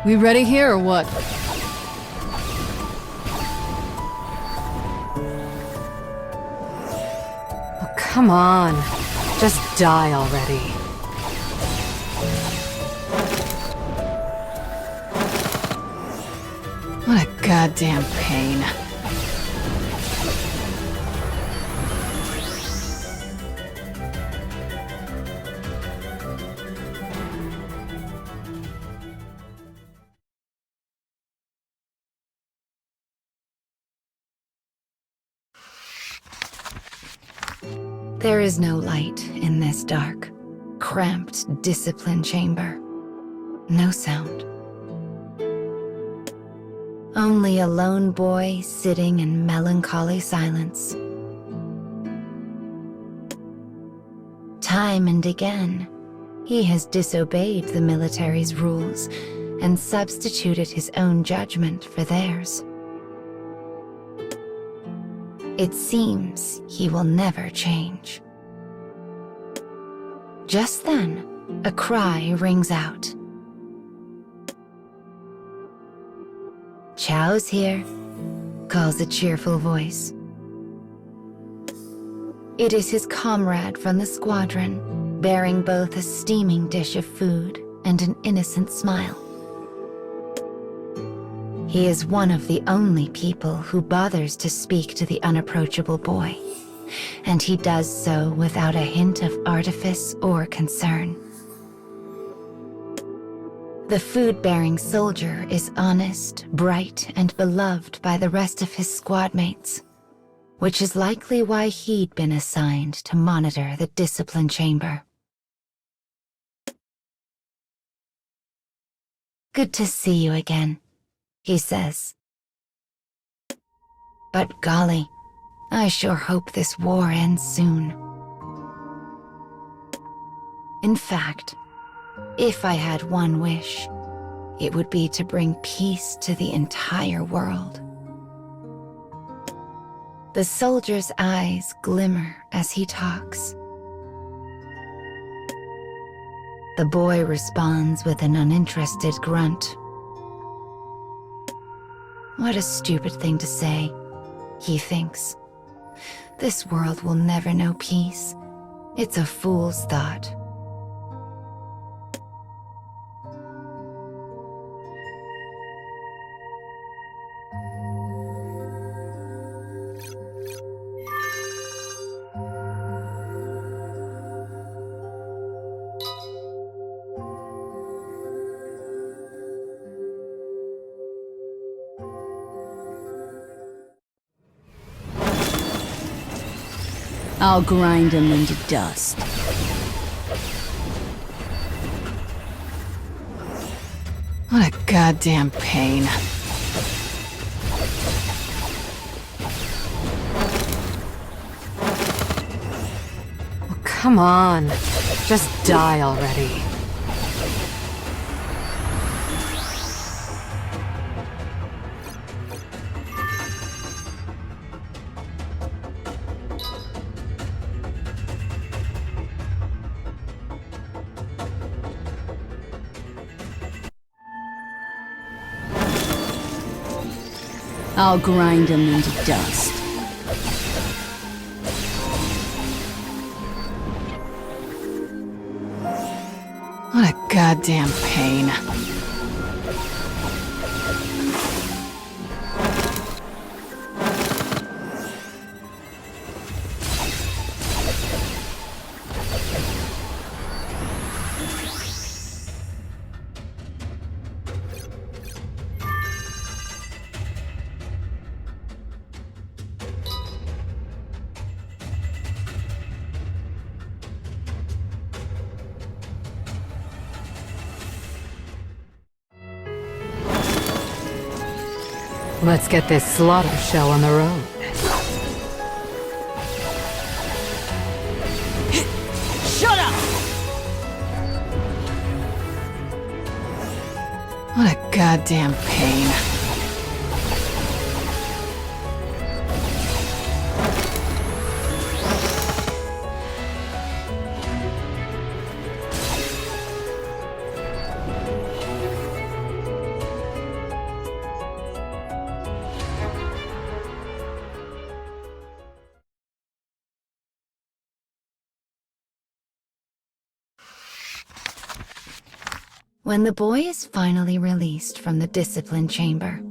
We ready here or what? Oh, come on. Just die already. What a goddamn pain. There is no light in this dark, cramped discipline chamber. No sound. Only a lone boy sitting in melancholy silence. Time and again, he has disobeyed the military's rules and substituted his own judgment for theirs. It seems he will never change. Just then, a cry rings out. "Chow's here," calls a cheerful voice. It is his comrade from the squadron, bearing both a steaming dish of food and an innocent smile. He is one of the only people who bothers to speak to the unapproachable boy, and he does so without a hint of artifice or concern. The food-bearing soldier is honest, bright, and beloved by the rest of his squad mates, which is likely why he'd been assigned to monitor the discipline chamber. "Good to see you again," he says. "But golly, I sure hope this war ends soon." In fact, if I had one wish, it would be to bring peace to the entire world. The soldier's eyes glimmer as he talks. The boy responds with an uninterested grunt. What a stupid thing to say, he thinks. This world will never know peace. It's a fool's thought. I'll grind him into dust. What a goddamn pain. Oh, come on. Just die already. I'll grind him into dust. What a goddamn pain. Let's get this slaughter show on the road. Shut up! What a goddamn pain. When the boy is finally released from the discipline chamber,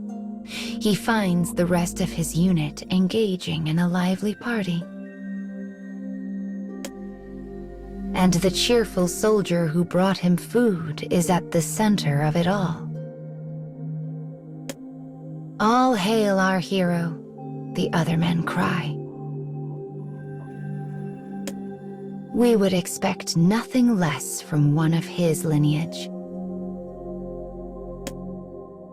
he finds the rest of his unit engaging in a lively party. And the cheerful soldier who brought him food is at the center of it all. "All hail our hero," the other men cry. We would expect nothing less from one of his lineage.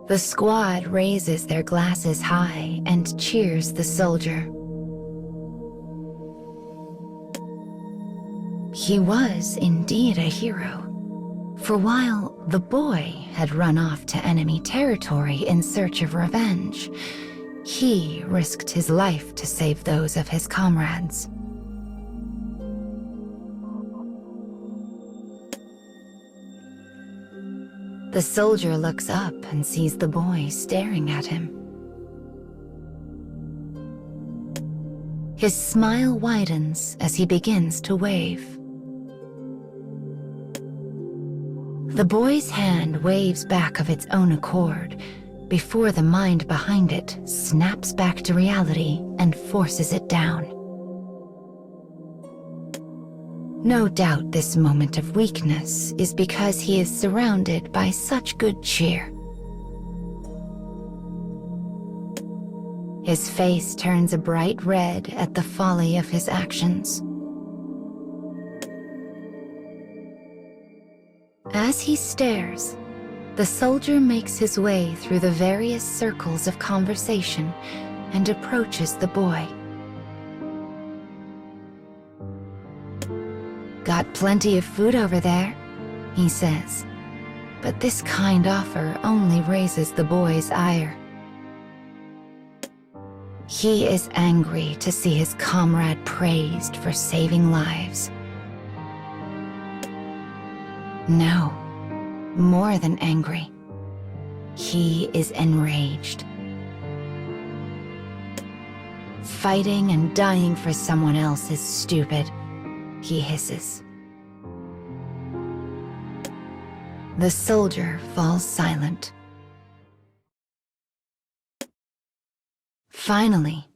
The squad raises their glasses high and cheers the soldier. He was indeed a hero, for while the boy had run off to enemy territory in search of revenge, he risked his life to save those of his comrades. The soldier looks up and sees the boy staring at him. His smile widens as he begins to wave. The boy's hand waves back of its own accord before the mind behind it snaps back to reality and forces it down. No doubt this moment of weakness is because he is surrounded by such good cheer. His face turns a bright red at the folly of his actions. As he stares, the soldier makes his way through the various circles of conversation and approaches the boy. "Got plenty of food over there," he says, but this kind offer only raises the boy's ire. He is angry to see his comrade praised for saving lives. No, more than angry. He is enraged. "Fighting and dying for someone else is stupid," he hisses. The soldier falls silent. Finally,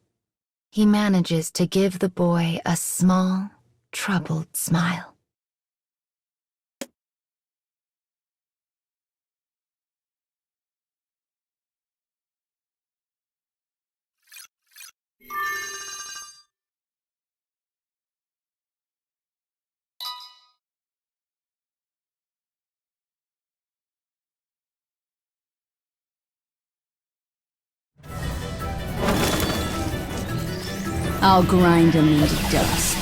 he manages to give the boy a small, troubled smile. I'll grind him into dust.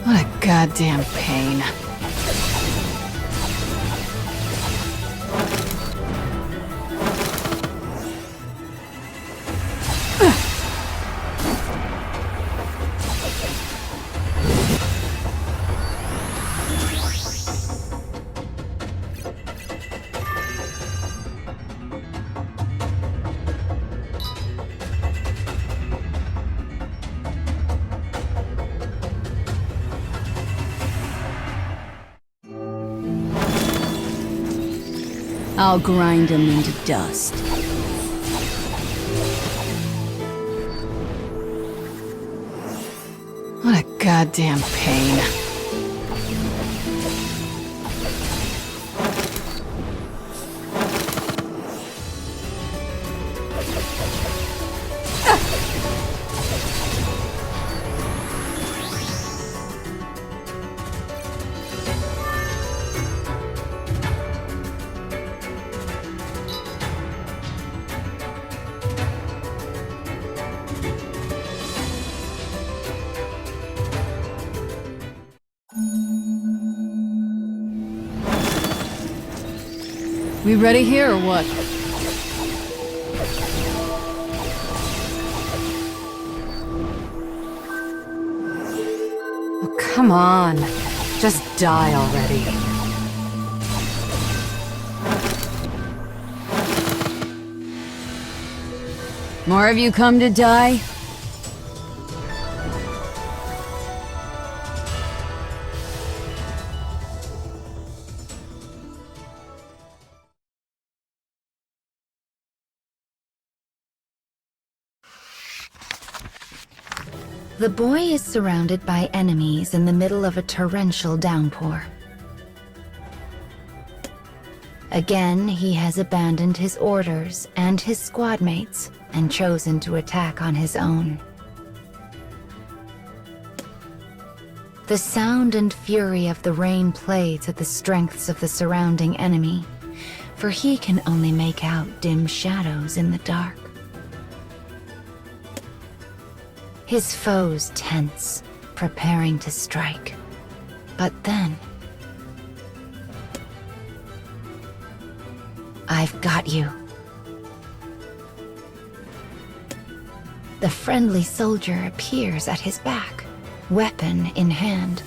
What a goddamn pain. I'll grind him into dust. What a goddamn pain. We ready here or what? Oh, come on. Just die already. More of you come to die? The boy is surrounded by enemies in the middle of a torrential downpour. Again, he has abandoned his orders and his squad mates and chosen to attack on his own. The sound and fury of the rain play to the strengths of the surrounding enemy, for he can only make out dim shadows in the dark. His foes tense, preparing to strike. But then... I've got you. The friendly soldier appears at his back, weapon in hand.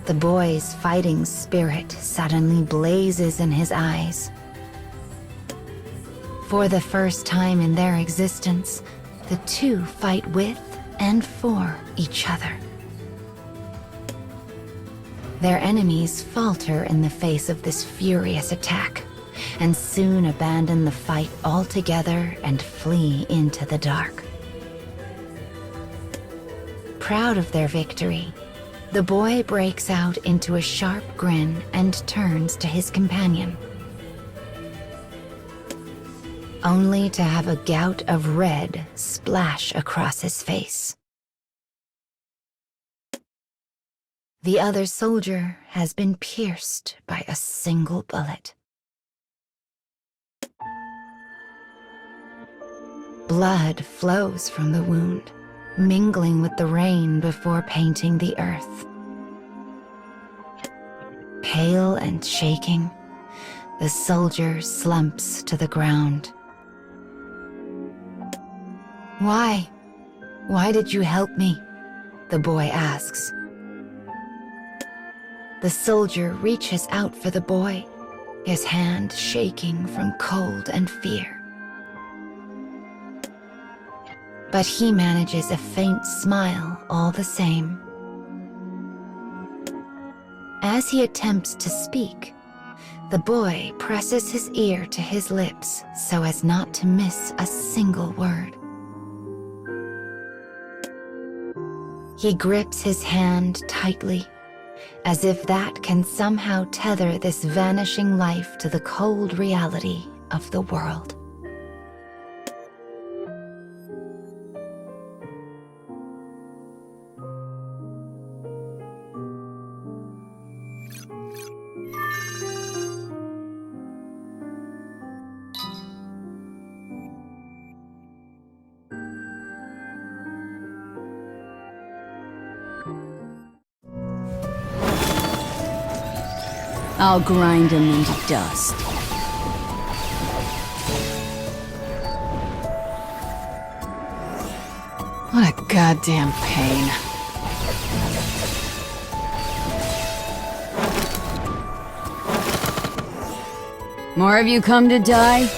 The boy's fighting spirit suddenly blazes in his eyes. For the first time in their existence, the two fight with and for each other. Their enemies falter in the face of this furious attack, and soon abandon the fight altogether and flee into the dark. Proud of their victory, the boy breaks out into a sharp grin and turns to his companion, only to have a gout of red splash across his face. The other soldier has been pierced by a single bullet. Blood flows from the wound, mingling with the rain before painting the earth. Pale and shaking, the soldier slumps to the ground. "Why? Why did you help me?" the boy asks. The soldier reaches out for the boy, his hand shaking from cold and fear. But he manages a faint smile all the same. As he attempts to speak, the boy presses his ear to his lips so as not to miss a single word. He grips his hand tightly, as if that can somehow tether this vanishing life to the cold reality of the world. I'll grind him into dust. What a goddamn pain. More of you come to die?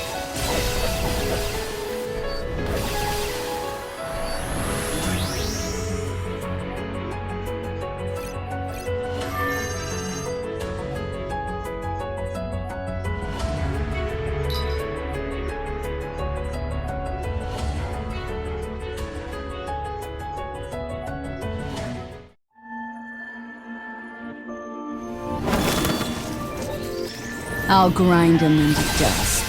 I'll grind him into dust.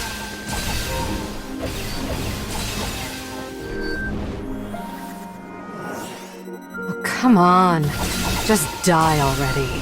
Oh, come on. Just die already.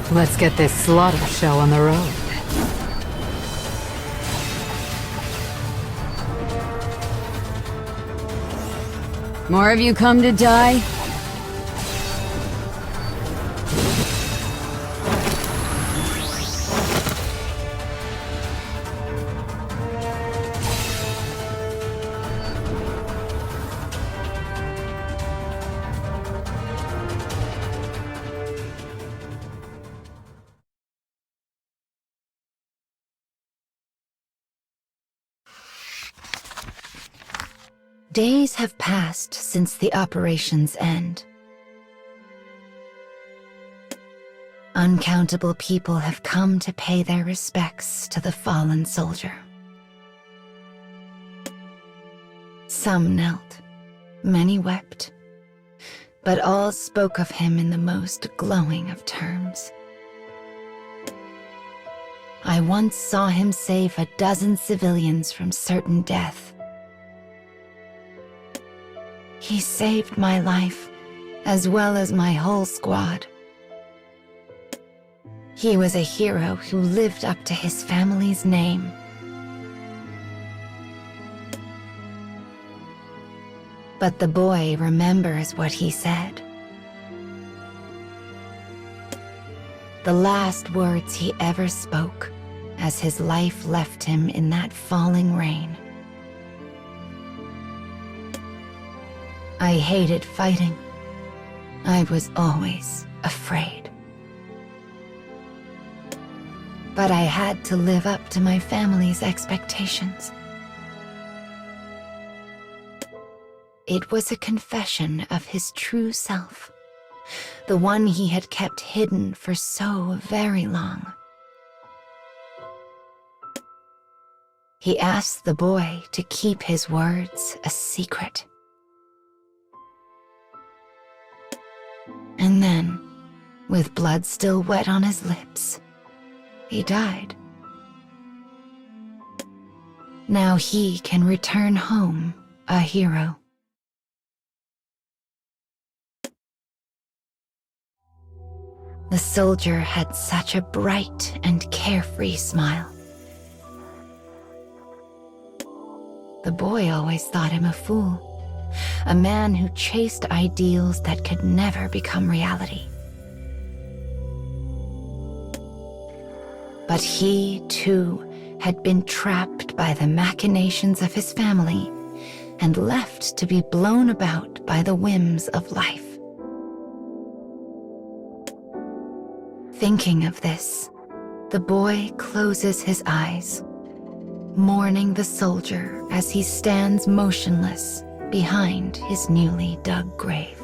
Let's get this slaughter show on the road. More of you come to die? Days have passed since the operation's end. Uncountable people have come to pay their respects to the fallen soldier. Some knelt, many wept, but all spoke of him in the most glowing of terms. I once saw him save a dozen civilians from certain death. He saved my life, as well as my whole squad. He was a hero who lived up to his family's name. But the boy remembers what he said. The last words he ever spoke as his life left him in that falling rain. I hated fighting. I was always afraid. But I had to live up to my family's expectations. It was a confession of his true self, the one he had kept hidden for so very long. He asked the boy to keep his words a secret. And then, with blood still wet on his lips, he died. Now he can return home a hero. The soldier had such a bright and carefree smile. The boy always thought him a fool, a man who chased ideals that could never become reality. But he, too, had been trapped by the machinations of his family and left to be blown about by the whims of life. Thinking of this, the boy closes his eyes, mourning the soldier as he stands motionless behind his newly dug grave.